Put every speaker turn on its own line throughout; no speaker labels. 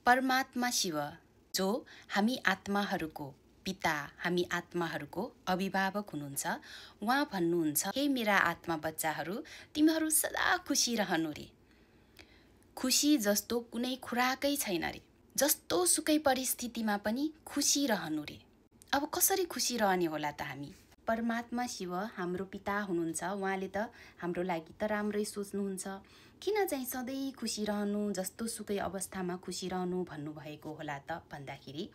परमात्मा शिव जो हामी आत्माहरूको पिता, हामी आत्माहरूको अभिभावक हुनुहुन्छ, उहाँ भन्नुहुन्छ, हे मेरा आत्मा बच्चाहरू, तिमीहरू सदा खुसी रहनु रे। खुसी जस्तो कुनै खुराकै छैन रे। जस्तो सुकै परिस्थितिमा पनि खुसी रहनु रे। अब कसरी खुसी रहने होला त हामी? परमात्मा शिव हाम्रो पिता हुनुहुन्छ, उहाँले त हाम्रो लागि त राम्रै सोच्नुहुन्छ। किन चाहिँ सधैँ खुसी रहनु, जस्तो सुकै अवस्थामा खुसी रहनु भन्नुभएको होला त भन्दाखेरि,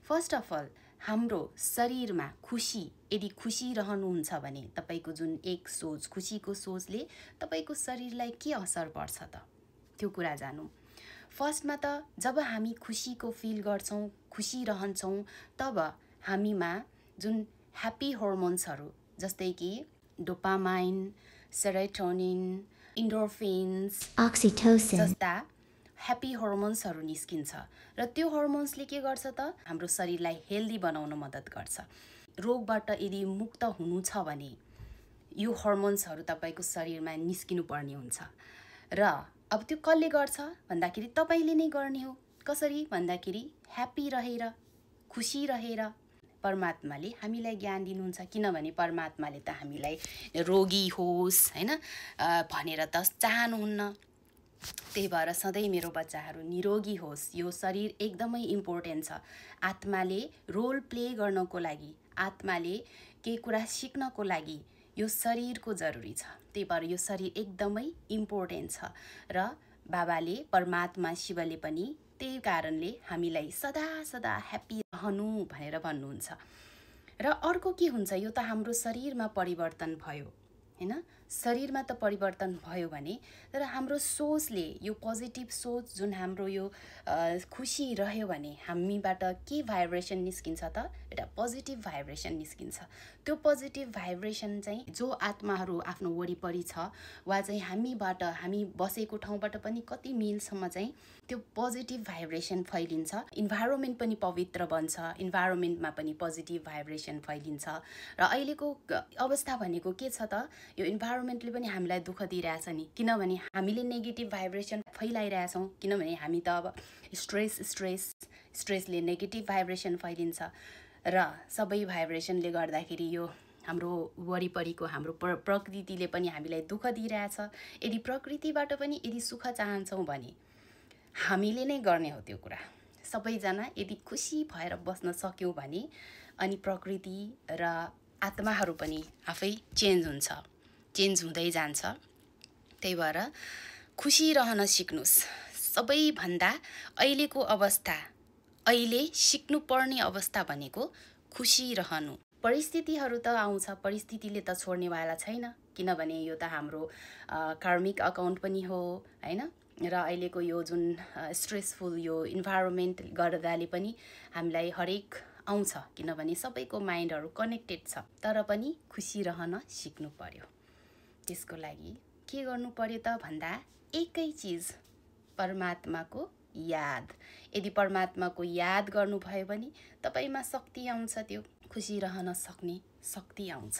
फर्स्ट अफ अल हाम्रो शरीरमा खुसी, यदि खुसी रहनुहुन्छ भने तपाईको जुन एक सोच, खुसीको सोचले तपाईको शरीरलाई के असर पर्छ त? त्यो कुरा जानौँ। फर्स्टमा त जब हामी खुसीको फिल गर्छौँ, खुसी रहन्छौँ, तब हामीमा जुन ह्याप्पी हर्मोन्सहरू जस्तै कि डोपामाइन, सेरोटोनिन, इन्डोर्फिन्स,
ऑक्सिटोसिन
जस्ता ह्याप्पी हर्मोन्सहरू निस्किन्छ र त्यो हर्मोन्सले के गर्छ त? हाम्रो शरीरलाई हेल्दी बनाउन मद्दत गर्छ। रोगबाट यदि मुक्त हुनु छ भने यो हर्मोन्सहरू तपाईको शरीरमा निस्किनु पर्ने हुन्छ। र अब त्यो कसले गर्छ भन्दाखेरि तपाईले नै गर्ने हो। कसरी भन्दाखेरि ह्याप्पी रहेर, खुसी रहेर। परमात्माले हामीलाई ज्ञान दिनुहुन्छ, किनभने परमात्माले त हामीलाई रोगी होस् हैन भनेर त चाहनुहुन्न। त्यही भएर सधैँ मेरो बच्चाहरू निरोगी होस्, यो शरीर एकदमै इम्पोर्टेन्ट छ। आत्माले रोल प्ले गर्नको लागि, आत्माले केही कुरा सिक्नको लागि यो शरीरको जरुरी छ। त्यही भएर यो शरीर एकदमै इम्पोर्टेन्ट छ र बाबाले, परमात्मा शिवले पनि त्यही कारणले हामीलाई सदा सदा ह्याप्पी रहनु भनेर भन्नुहुन्छ। र अर्को के हुन्छ, यो त हाम्रो शरीरमा परिवर्तन भयो हैन, शरीरमा त परिवर्तन भयो भने तर हाम्रो सोचले, यो पोजिटिभ सोच जुन हाम्रो यो खुसी रह्यो भने हामीबाट के भाइब्रेसन निस्किन्छ त? एउटा पोजिटिभ भाइब्रेसन निस्किन्छ। त्यो पोजिटिभ भाइब्रेसन चाहिँ जो आत्माहरू आफ्नो वरिपरि छ वा चाहिँ हामीबाट, हामी बसेको ठाउँबाट पनि कति मिलसम्म चाहिँ त्यो पोजिटिभ भाइब्रेसन फैलिन्छ। इन्भाइरोमेन्ट पनि पवित्र बन्छ, इन्भाइरोमेन्टमा पनि पोजिटिभ भाइब्रेसन फैलिन्छ। र अहिलेको अवस्था भनेको के छ त? यो इन्भाइरोमेन्टले पनि हामीलाई दुःख दिइरहेछ नि, किनभने हामीले नेगेटिभ भाइब्रेसन फैलाइरहेछौँ। किनभने हामी त अब स्ट्रेसले नेगेटिभ भाइब्रेसन फैलिन्छ र सबै भाइब्रेसनले गर्दाखेरि यो हाम्रो वरिपरिको हाम्रो प्रकृतिले पनि हामीलाई दुःख दिइरहेछ। यदि प्रकृतिबाट पनि यदि सुख चाहन्छौँ भने हामीले नै गर्ने हो त्यो कुरा। सबैजना यदि खुसी भएर बस्न सक्यौँ भने अनि प्रकृति र आत्माहरू पनि आफै चेन्ज हुँदै जान्छ। त्यही भएर खुसी रहन सिक्नुस्। सबैभन्दा अहिलेको अवस्था, अहिले सिक्नुपर्ने अवस्था भनेको खुसी रहनु। परिस्थितिहरू त आउँछ, परिस्थितिले त छोड्नेवाला छैन, किनभने यो त हाम्रो कार्मिक अकाउन्ट पनि हो हैन। र अहिलेको यो जुन स्ट्रेसफुल यो इन्भाइरोमेन्ट गर्दाले पनि हामीलाई हरेक आउँछ, किनभने सबैको माइन्डहरू कनेक्टेड छ। तर पनि खुसी रहन सिक्नु पर्यो। त्यसको लागि के गर्नु पर्यो त भन्दा एकै चिज, परमात्माको याद। यदि परमात्माको याद गर्नुभयो भने तपाईमा शक्ति आउँछ, त्यो खुसी रहन सक्ने शक्ति आउँछ।